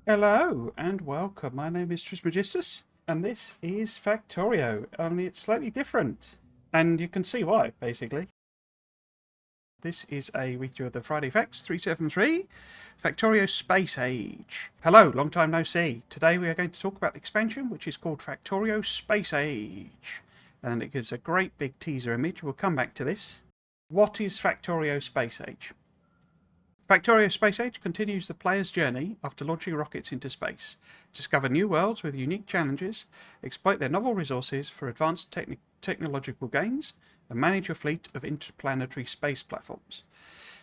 Hello and welcome. My name is Trismegistus, and this is Factorio, only it's slightly different. And you can see why, basically. This is a read-through of the Friday Facts 373, Factorio Space Age. Hello, long time no see. Today we are going to talk about the expansion, which is called Factorio Space Age. And it gives a great big teaser image. We'll come back to this. What is Factorio Space Age? Factorio Space Age continues the player's journey after launching rockets into space. Discover new worlds with unique challenges, exploit their novel resources for advanced technological gains, and manage your fleet of interplanetary space platforms.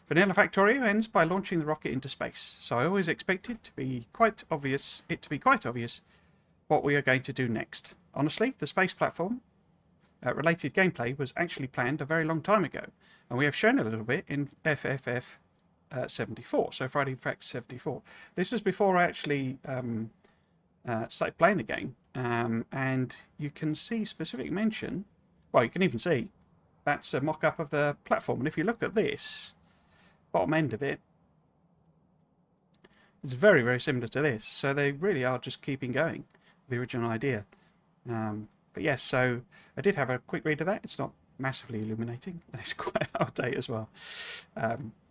Vanilla Factorio ends by launching the rocket into space, so I always expected it to be quite obvious what we are going to do next. Honestly, the space platform related gameplay was actually planned a very long time ago, and we have shown a little bit in FFF 74, so Friday Facts 74. This was before I actually started playing the game, and you can see specific mention. Well, you can even see that's a mock-up of the platform, and if you look at this bottom end of it, it's very, very similar to this. So they really are just keeping going the original idea. But yes, so I did have a quick read of that. It's not massively illuminating, and it's quite out of date as well.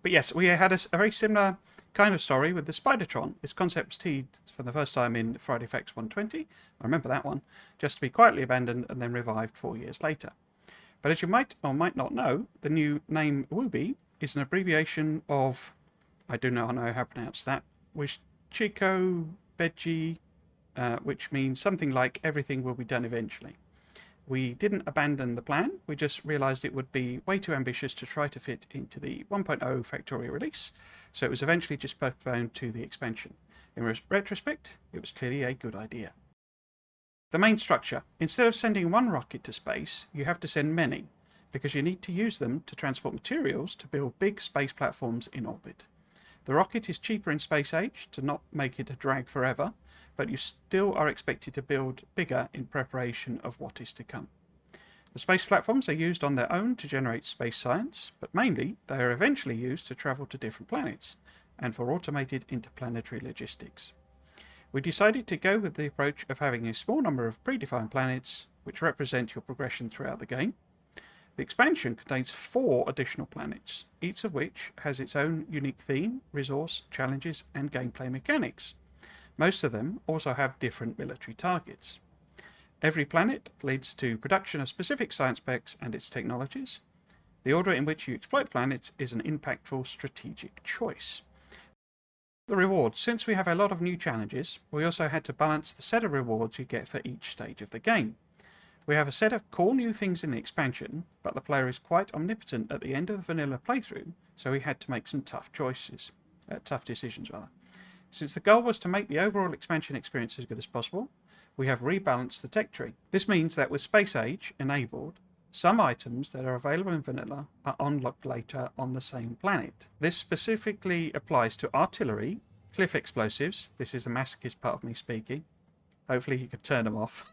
But yes, we had a very similar kind of story with the Spidertron. Its concept was teased for the first time in Friday Facts 120. I remember that one, just to be quietly abandoned and then revived 4 years later. But as you might or might not know, the new name Wooby is an abbreviation of, I do not know how to pronounce that, which Chico Veggie, which means something like everything will be done eventually. We didn't abandon the plan, we just realised it would be way too ambitious to try to fit into the 1.0 Factorio release, so it was eventually just postponed to the expansion. In retrospect, it was clearly a good idea. The main structure. Instead of sending one rocket to space, you have to send many, because you need to use them to transport materials to build big space platforms in orbit. The rocket is cheaper in Space Age to not make it a drag forever, but you still are expected to build bigger in preparation of what is to come. The space platforms are used on their own to generate space science, but mainly they are eventually used to travel to different planets and for automated interplanetary logistics. We decided to go with the approach of having a small number of predefined planets which represent your progression throughout the game. The expansion contains 4 additional planets, each of which has its own unique theme, resource, challenges, and gameplay mechanics. Most of them also have different military targets. Every planet leads to production of specific science specs and its technologies. The order in which you exploit planets is an impactful strategic choice. The rewards. Since we have a lot of new challenges, we also had to balance the set of rewards you get for each stage of the game. We have a set of cool new things in the expansion, but the player is quite omnipotent at the end of the vanilla playthrough, so we had to make some tough decisions. Since the goal was to make the overall expansion experience as good as possible, we have rebalanced the tech tree. This means that with Space Age enabled, some items that are available in vanilla are unlocked later on the same planet. This specifically applies to artillery, cliff explosives, this is the masochist part of me speaking, hopefully you could turn them off,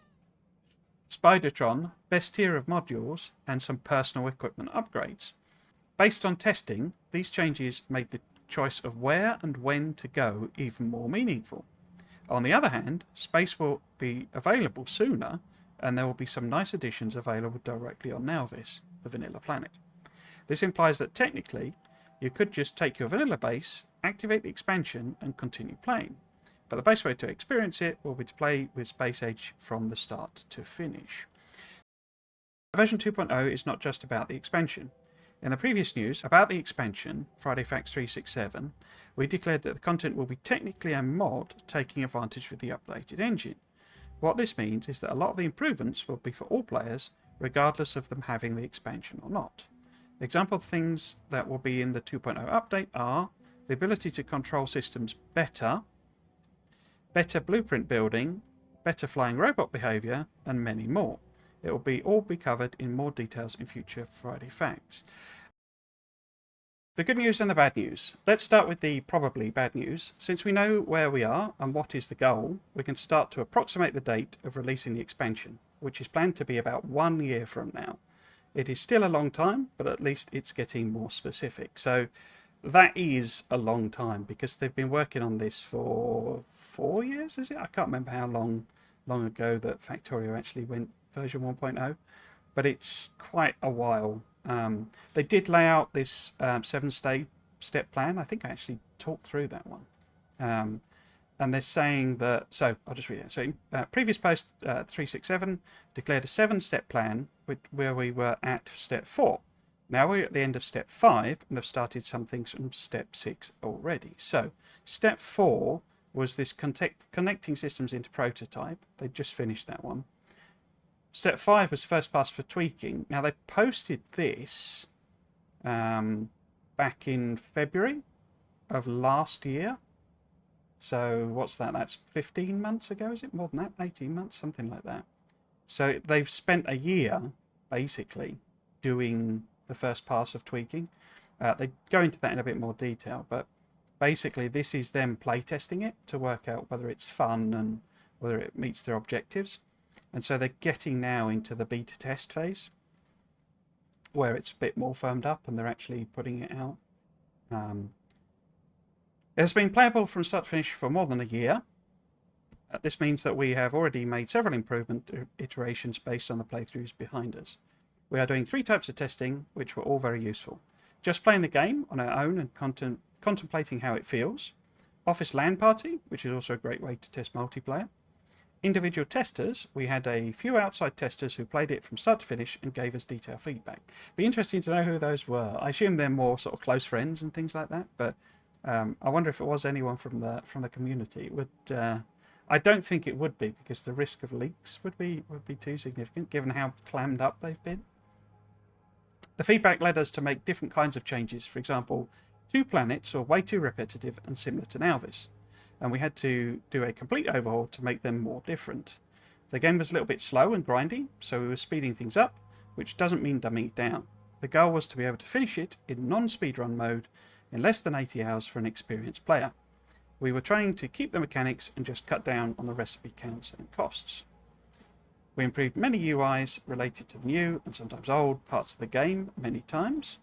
Spidertron, best tier of modules, and some personal equipment upgrades. Based on testing, these changes made the choice of where and when to go even more meaningful. On the other hand, space will be available sooner, and there will be some nice additions available directly on Nalvis, the vanilla planet. This implies that technically, you could just take your vanilla base, activate the expansion, and continue playing. But the best way to experience it will be to play with Space Age from the start to finish. Version 2.0 is not just about the expansion. In the previous news about the expansion, Friday Facts 367, we declared that the content will be technically a mod taking advantage of the updated engine. What this means is that a lot of the improvements will be for all players, regardless of them having the expansion or not. Example of things that will be in the 2.0 update are the ability to control systems better blueprint building, better flying robot behaviour, and many more. It will all be covered in more details in future Friday Facts. The good news and the bad news. Let's start with the probably bad news. Since we know where we are and what is the goal, we can start to approximate the date of releasing the expansion, which is planned to be about 1 year from now. It is still a long time, but at least it's getting more specific. So that is a long time because they've been working on this for 4 years, is it? I can't remember how long ago that Factorio actually went version 1.0, but it's quite a while. They did lay out this 7-step plan. I think I actually talked through that one. And they're saying that, so I'll just read it. So in previous post 367 declared a 7-step plan where we were at step 4. Now we're at the end of step 5 and have started some things from step 6 already. So step 4 was this connecting systems into prototype. They just finished that one. Step 5 was first pass for tweaking. Now they posted this back in February of last year. So what's that? That's 15 months ago, is it? More than that? 18 months? Something like that. So they've spent a year, basically, doing the first pass of tweaking. They go into that in a bit more detail, but basically this is them playtesting it to work out whether it's fun and whether it meets their objectives. And so they're getting now into the beta test phase, where it's a bit more firmed up and they're actually putting it out. It's been playable from start to finish for more than a year. This means that we have already made several improvement iterations based on the playthroughs behind us. We are doing 3 types of testing, which were all very useful. Just playing the game on our own and contemplating how it feels. Office LAN party, which is also a great way to test multiplayer. Individual testers, we had a few outside testers who played it from start to finish and gave us detailed feedback. Be interesting to know who those were. I assume they're more sort of close friends and things like that, but I wonder if it was anyone from the community. It would. I don't think it would be, because the risk of leaks would be too significant given how clammed up they've been. The feedback led us to make different kinds of changes. For example, 2 planets were way too repetitive and similar to Nalvis, and we had to do a complete overhaul to make them more different. The game was a little bit slow and grindy, so we were speeding things up, which doesn't mean dumbing it down. The goal was to be able to finish it in non-speedrun mode in less than 80 hours for an experienced player. We were trying to keep the mechanics and just cut down on the recipe counts and costs. We improved many UIs related to the new and sometimes old parts of the game many times.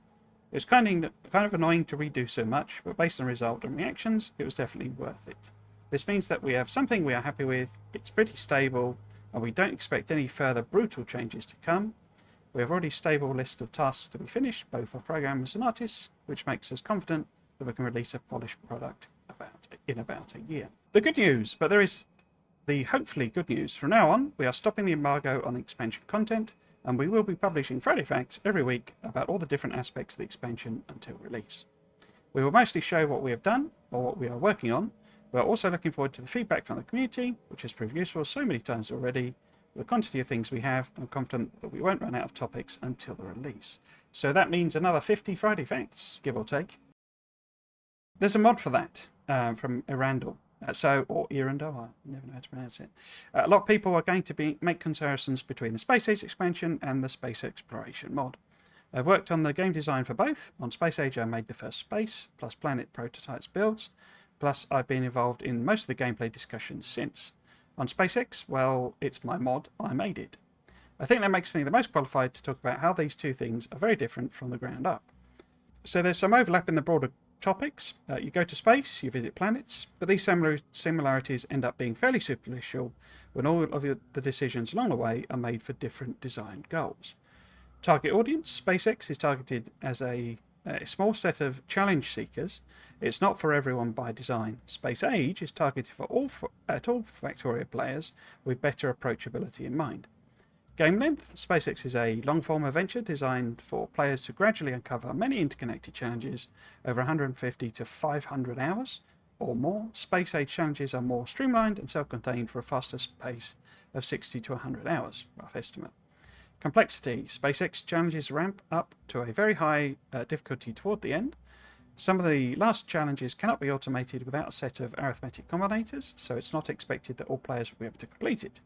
It was kind of annoying to redo so much, but based on result and reactions, it was definitely worth it. This means that we have something we are happy with, it's pretty stable, and we don't expect any further brutal changes to come. We have already a stable list of tasks to be finished, both for programmers and artists, which makes us confident that we can release a polished product in about a year. The good news, but there is the hopefully good news. From now on, we are stopping the embargo on the expansion content, and we will be publishing Friday Facts every week about all the different aspects of the expansion until release. We will mostly show what we have done or what we are working on. We are also looking forward to the feedback from the community, which has proved useful so many times already. With the quantity of things we have, I'm confident that we won't run out of topics until the release. So that means another 50 Friday Facts, give or take. There's a mod for that from Erandel. Or Erandel, I never know how to pronounce it. A lot of people are going to make comparisons between the Space Age expansion and the Space Exploration mod. I've worked on the game design for both. On Space Age I made the first space, plus planet prototypes builds, plus I've been involved in most of the gameplay discussions since. On SpaceX, well, it's my mod, I made it. I think that makes me the most qualified to talk about how these two things are very different from the ground up. So there's some overlap in the broader topics. You go to space, you visit planets, but these similarities end up being fairly superficial when all of the decisions along the way are made for different design goals. Target audience, SpaceX is targeted as a small set of challenge seekers. It's not for everyone by design. Space Age is targeted for all Factorio players with better approachability in mind. Game length, SpaceX is a long-form adventure designed for players to gradually uncover many interconnected challenges over 150 to 500 hours or more. Space Age challenges are more streamlined and self-contained for a faster pace of 60 to 100 hours, rough estimate. Complexity, SpaceX challenges ramp up to a very high difficulty toward the end. Some of the last challenges cannot be automated without a set of arithmetic combinators, so it's not expected that all players will be able to complete it.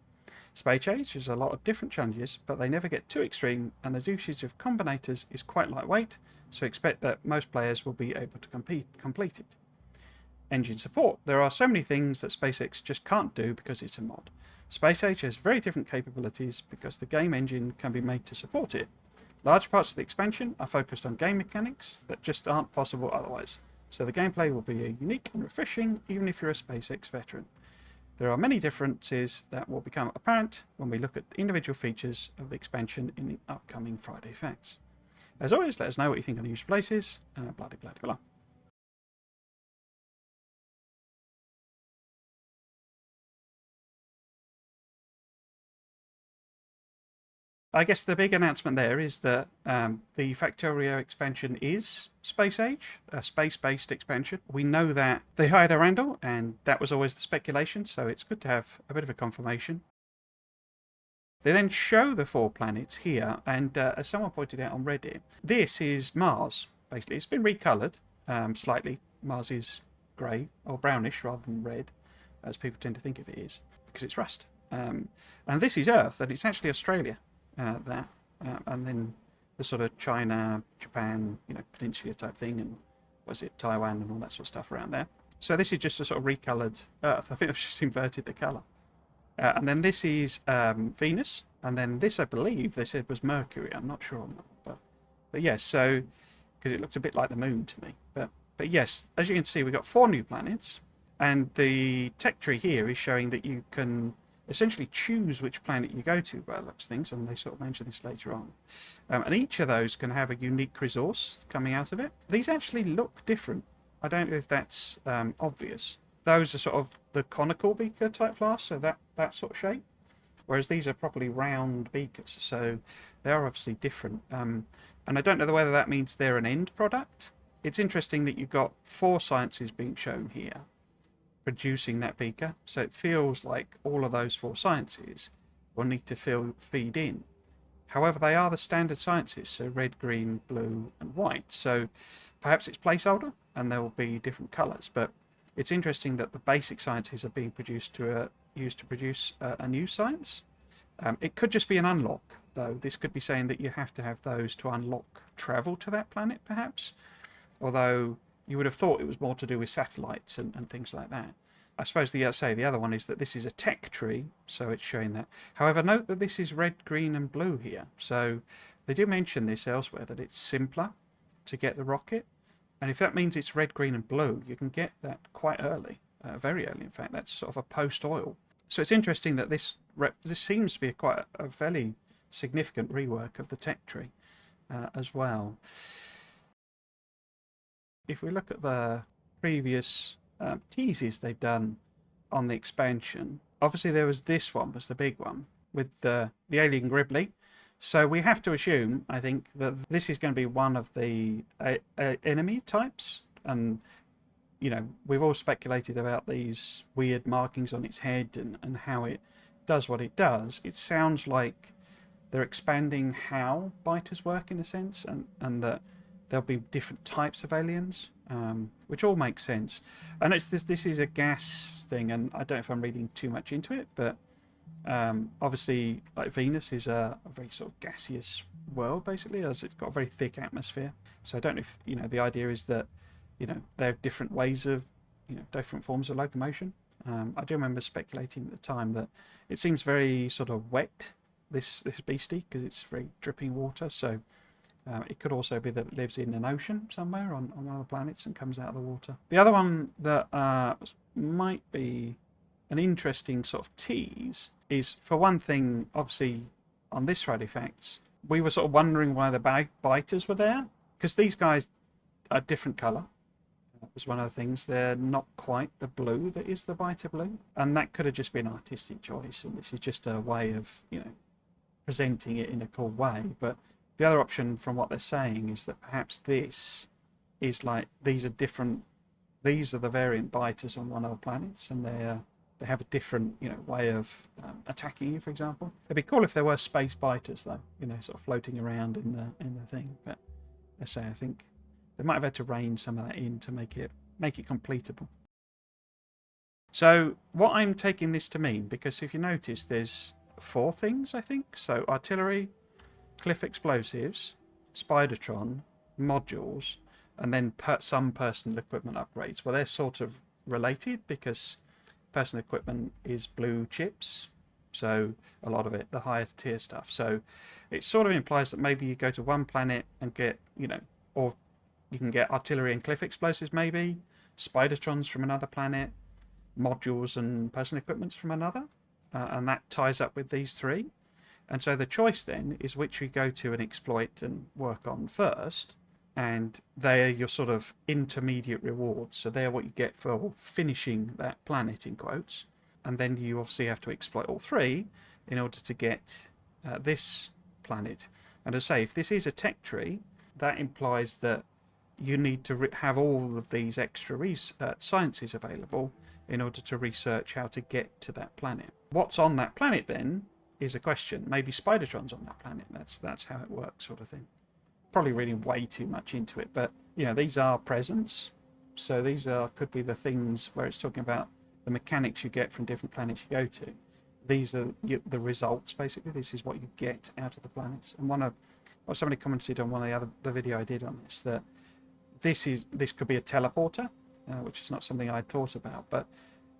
Space Age has a lot of different challenges, but they never get too extreme, and the usage of combinators is quite lightweight, so expect that most players will be able to complete it. Engine support. There are so many things that SpaceX just can't do because it's a mod. Space Age has very different capabilities because the game engine can be made to support it. Large parts of the expansion are focused on game mechanics that just aren't possible otherwise, so the gameplay will be unique and refreshing even if you're a SpaceX veteran. There are many differences that will become apparent when we look at individual features of the expansion in the upcoming Friday Facts. As always, let us know what you think of the useful places, blah, blah, blah, blah. I guess the big announcement there is that the Factorio expansion is space age, a space-based expansion. We know that they hired a Randall, and that was always the speculation, so it's good to have a bit of a confirmation. They then show the 4 planets here, and as someone pointed out on Reddit, this is Mars, basically. It's been recoloured slightly. Mars is grey, or brownish rather than red, as people tend to think of it is, because it's rust. And this is Earth, and it's actually Australia. And then the sort of China, Japan, peninsula type thing, and Taiwan and all that sort of stuff around there. So this is just a sort of recoloured Earth. I think I've just inverted the colour. And then this is Venus, and then this, I believe, they said was Mercury. I'm not sure on that, but yes. So because it looks a bit like the Moon to me, but yes, as you can see, we've got 4 new planets, and the tech tree here is showing that you can essentially choose which planet you go to by the looks of things, and they sort of mention this later on. And each of those can have a unique resource coming out of it. These actually look different. I don't know if that's obvious. Those are sort of the conical beaker type flasks, so that sort of shape, whereas these are properly round beakers, so they are obviously different. And I don't know whether that means they're an end product. It's interesting that you've got 4 sciences being shown here, producing that beaker, so it feels like all of those 4 sciences will need to feed in. However, they are the standard sciences, so red, green, blue and white, so perhaps it's placeholder and there will be different colours, but it's interesting that the basic sciences are being used to produce a new science. It could just be an unlock, though. This could be saying that you have to have those to unlock travel to that planet, perhaps, although you would have thought it was more to do with satellites and things like that. I suppose the other one is that this is a tech tree, so it's showing that. However, note that this is red, green and blue here. So they do mention this elsewhere, that it's simpler to get the rocket. And if that means it's red, green and blue, you can get that quite early, very early in fact. That's sort of a post-oil. So it's interesting that this seems to be quite a fairly significant rework of the tech tree as well. If we look at the previous teases they've done on the expansion, obviously there was this one, was the big one, with the alien Gribbly. So we have to assume, I think, that this is going to be one of the enemy types. And, we've all speculated about these weird markings on its head and how it does what it does. It sounds like they're expanding how biters work in a sense, and that there'll be different types of aliens, which all makes sense. And this is a gas thing, and I don't know if I'm reading too much into it, but obviously, like Venus is a very sort of gaseous world, basically, as it's got a very thick atmosphere. So I don't know if the idea is that there are different ways of different forms of locomotion. I do remember speculating at the time that it seems very sort of wet, this beastie, because it's very dripping water. So it could also be that it lives in an ocean somewhere on one of the planets and comes out of the water. The other one that might be an interesting sort of tease is, for one thing, obviously on this Friday Facts, we were sort of wondering why the biters were there, because these guys are different colour. That was one of the things. They're not quite the blue that is the biter blue, and that could have just been artistic choice, and this is just a way of presenting it in a cool way. But the other option, from what they're saying, is that perhaps this is like these are the variant biters on one of the planets, and they have a different way of attacking you, for example. It'd be cool if there were space biters, though, sort of floating around in the thing. But let's say I think they might have had to rein some of that in to make it completable. So what I'm taking this to mean, because if you notice, there's 4 things, I think. So artillery, cliff explosives, Spidertron, modules, and then some personal equipment upgrades. Well, they're sort of related, because personal equipment is blue chips, so a lot of it, the higher tier stuff. So it sort of implies that maybe you go to one planet and get, or you can get artillery and cliff explosives, maybe Spidertrons from another planet, modules and personal equipments from another, and that ties up with these three. And so the choice then is which we go to and exploit and work on first, and they're your sort of intermediate rewards. So they're what you get for finishing that planet, in quotes. And then you obviously have to exploit all three in order to get this planet. And as I say, if this is a tech tree, that implies that you need to have all of these extra sciences available in order to research how to get to that planet. What's on that planet then is a question. Maybe Spidertron's on that planet. That's how it works, sort of thing. Probably reading way too much into it, but these are presents. So these could be the things where it's talking about the mechanics you get from different planets you go to. These are the results, basically. This is what you get out of the planets. And somebody commented on one of the video I did on this, that this could be a teleporter, which is not something I'd thought about. But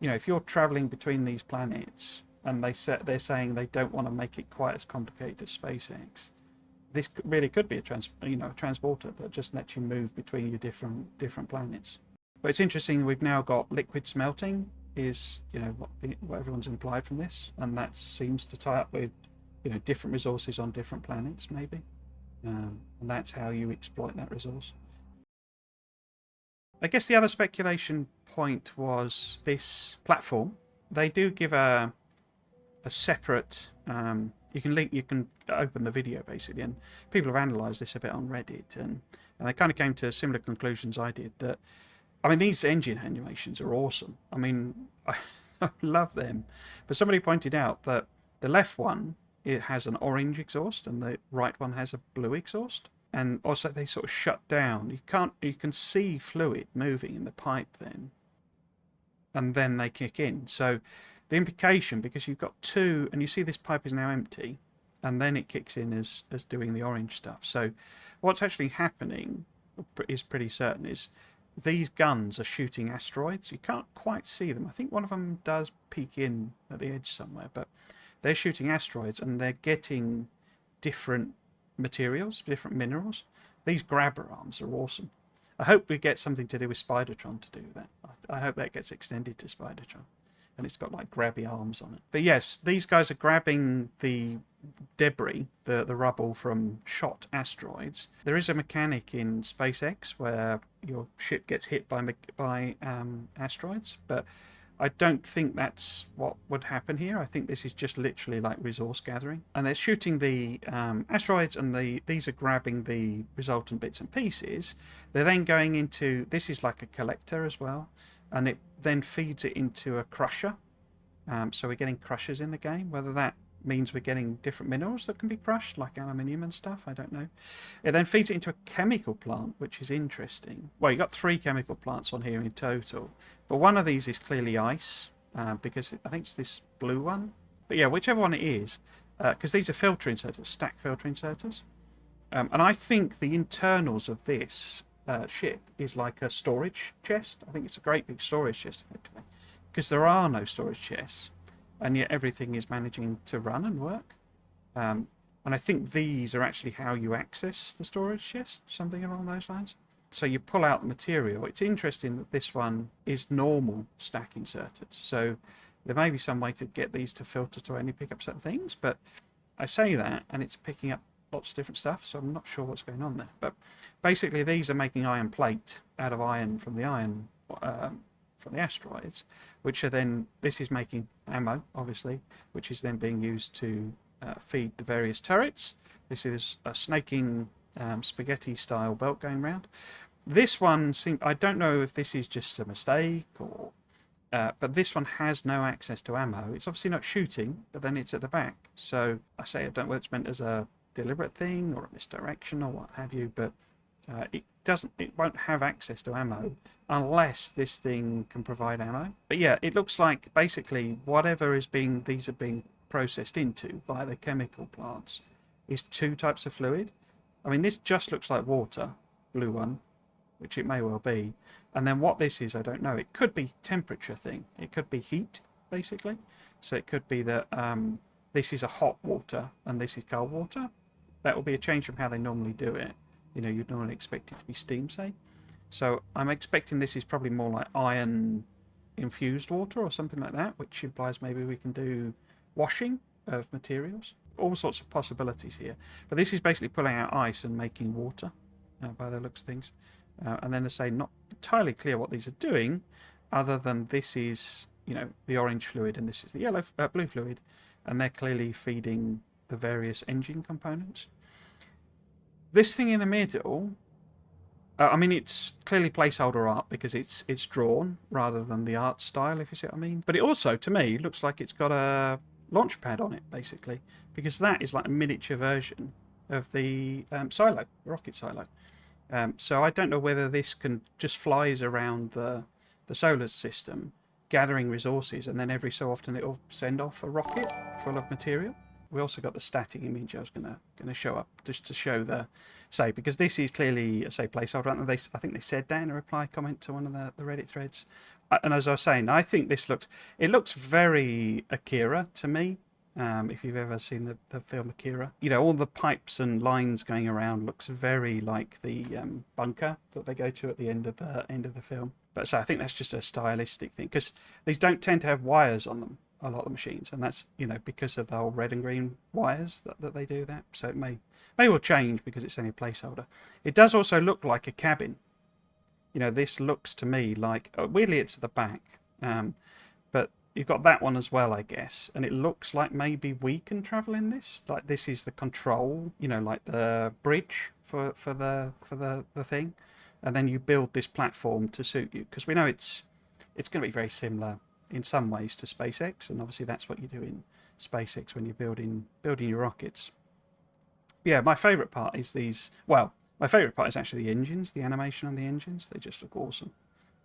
if you're traveling between these planets, and they're saying they don't want to make it quite as complicated as SpaceX, this really could be a transporter that just lets you move between your different planets. But it's interesting. We've now got liquid smelting is what everyone's implied from this, and that seems to tie up with different resources on different planets, maybe, and that's how you exploit that resource. I guess the other speculation point was this platform. They do give a separate. You can open the video basically, and people have analysed this a bit on Reddit, and they kind of came to similar conclusions I did. That these engine animations are awesome. I love them, but somebody pointed out that the left one, it has an orange exhaust, and the right one has a blue exhaust. And also they sort of shut down. You can see fluid moving in the pipe then, and then they kick in. So the implication, because you've got two, and you see this pipe is now empty, and then it kicks in as doing the orange stuff. So what's actually happening is pretty certain is these guns are shooting asteroids. You can't quite see them. I think one of them does peek in at the edge somewhere, but they're shooting asteroids, and they're getting different materials, different minerals. These grabber arms are awesome. I hope we get something to do with Spidertron to do that. I hope that gets extended to Spidertron, and it's got like grabby arms on it. But yes, these guys are grabbing the debris, the rubble from shot asteroids. There is a mechanic in SpaceX where your ship gets hit by asteroids, but I don't think that's what would happen here. I think this is just literally like resource gathering. And they're shooting the asteroids, and these are grabbing the resultant bits and pieces. They're then going into, this is like a collector as well, and it then feeds it into a crusher. So we're getting crushers in the game. Whether that means we're getting different minerals that can be crushed, like aluminium and stuff, I don't know. It then feeds it into a chemical plant, which is interesting. Well, you've got 3 chemical plants on here in total, but one of these is clearly ice, because I think it's this blue one. But yeah, whichever one it is, because these are filter inserters, stack filter inserters. And I think the internals of this ship is like a storage chest. I think it's a great big storage chest, effectively, because there are no storage chests, and yet everything is managing to run and work. And I think these are actually how you access the storage chest, something along those lines. So you pull out the material. It's interesting that this one is normal stack inserters. So there may be some way to get these to filter to only pick up certain things, but I say that, and it's picking up lots of different stuff, so I'm not sure what's going on there. But basically these are making iron plate out of iron from the asteroids, which are then, this is making ammo, obviously, which is then being used to feed the various turrets. This is a snaking spaghetti style belt going round. This one, I don't know if this is just a mistake or but this one has no access to ammo. It's obviously not shooting, but then it's at the back. So I say I don't know whether it's meant as a deliberate thing or a misdirection or what have you, but it won't have access to ammo unless this thing can provide ammo. But yeah, it looks like basically whatever these are being processed into via the chemical plants is 2 types of fluid. This just looks like water, blue one, which it may well be. And then what this is, I don't know. It could be temperature thing. It could be heat, basically. So it could be that this is a hot water and this is cold water. That will be a change from how they normally do it. You'd normally expect it to be steam, say. So I'm expecting this is probably more like iron infused water or something like that, which implies maybe we can do washing of materials. All sorts of possibilities here. But this is basically pulling out ice and making water, by the looks of things. And then they say not entirely clear what these are doing, other than this is, the orange fluid and this is the blue fluid, and they're clearly feeding the various engine components. This thing in the middle, it's clearly placeholder art because it's drawn rather than the art style, if you see what I mean. But it also, to me, looks like it's got a launch pad on it, basically, because that is like a miniature version of the silo, rocket silo. So I don't know whether this can just flies around the solar system, gathering resources, and then every so often it'll send off a rocket full of material. We also got the static image I was going to show up just to show because this is clearly a placeholder. I think they said that in a reply comment to one of the Reddit threads. And as I was saying, I think this looks very Akira to me. If you've ever seen the film Akira, all the pipes and lines going around looks very like the bunker that they go to at the end of the film. But so I think that's just a stylistic thing, because these don't tend to have wires on them, a lot of the machines, and that's because of the whole red and green wires that they do that. So it may well change because it's only a placeholder. It does also look like a cabin. This looks to me like, weirdly it's at the back, but you've got that one as well, I guess, and it looks like maybe we can travel in this. Like this is the control, like the bridge for the thing, and then you build this platform to suit you, because we know it's going to be very similar in some ways to SpaceX, and obviously that's what you do in SpaceX when you're building your rockets. Yeah, my favourite part is these. Well, my favourite part is actually the engines, the animation on the engines. They just look awesome.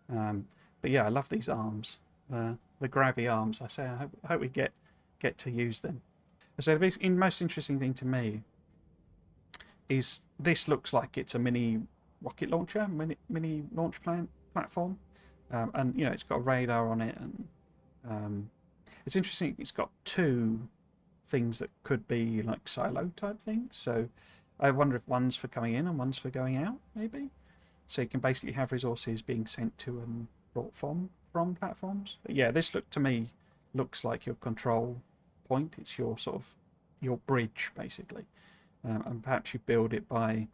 But yeah, I love these arms, the grabby arms. I hope we get to use them. So the most interesting thing to me is this looks like it's a mini rocket launcher, mini launch platform, and it's got a radar on it, and it's interesting. It's got two things that could be like silo type things. So I wonder if one's for coming in and one's for going out, maybe. So you can basically have resources being sent to and brought from platforms. But yeah, this looks like your control point. It's your your bridge, basically. And perhaps you build it by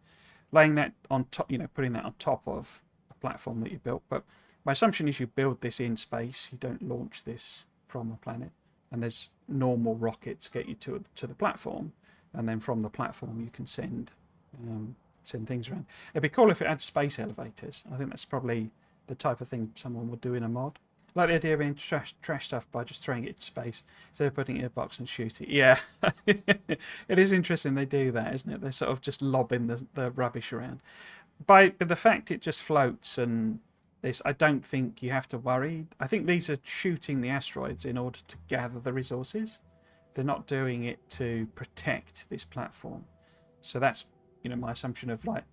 laying that on top, putting that on top of a platform that you built. But my assumption is you build this in space. You don't launch this from a planet. And there's normal rockets get you to the platform, and then from the platform you can send things around. It'd be cool if it had space elevators. I think that's probably the type of thing someone would do in a mod. Like the idea of being trash stuff by just throwing it into space instead of putting it in a box and shoot it. Yeah, it is interesting they do that, isn't it? They're sort of just lobbing the rubbish around. But the fact it just floats and this, I don't think you have to worry. I think these are shooting the asteroids in order to gather the resources. They're not doing it to protect this platform. So that's my assumption of a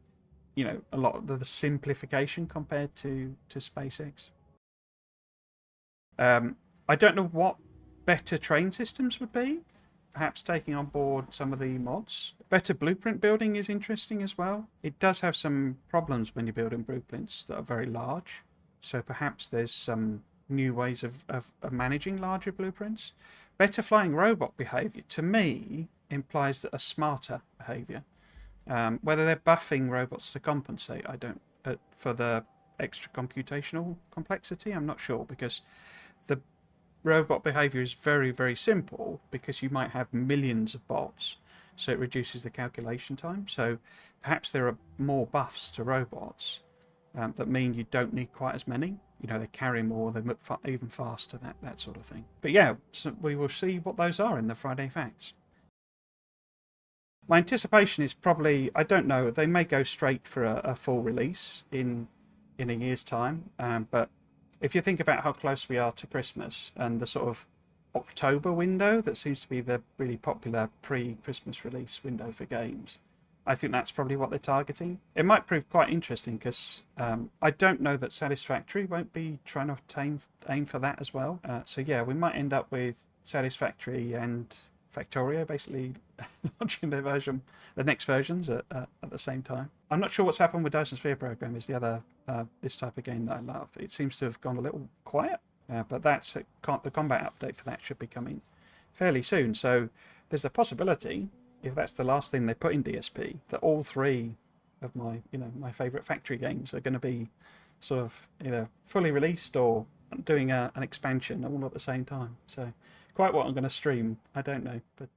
lot of the simplification compared to SpaceX. I don't know what better train systems would be. Perhaps taking on board some of the mods. Better blueprint building is interesting as well. It does have some problems when you're building blueprints that are very large. So perhaps there's some new ways of managing larger blueprints. Better flying robot behavior, to me, implies that a smarter behavior. Whether they're buffing robots to compensate, I don't, for the extra computational complexity, I'm not sure, because the robot behavior is very, very simple because you might have millions of bots, so it reduces the calculation time. So perhaps there are more buffs to robots that mean you don't need quite as many. They carry more, they move even faster, that sort of thing. But yeah, so we will see what those are in the Friday Facts. My anticipation is probably, I don't know, they may go straight for a full release in a year's time, but if you think about how close we are to Christmas and the sort of October window that seems to be the really popular pre-Christmas release window for games, I think that's probably what they're targeting. It might prove quite interesting because I don't know that Satisfactory won't be trying to aim for that as well. So yeah, we might end up with Satisfactory and Factorio basically launching the next versions at the same time. I'm not sure what's happened with Dyson Sphere Program is the other this type of game that I love. It seems to have gone a little quiet But that's the combat update for that should be coming fairly soon. So there's a possibility, if that's the last thing they put in DSP, that all three of my my favourite factory games are going to be sort of either fully released or doing an expansion all at the same time. So quite what I'm going to stream, I don't know, but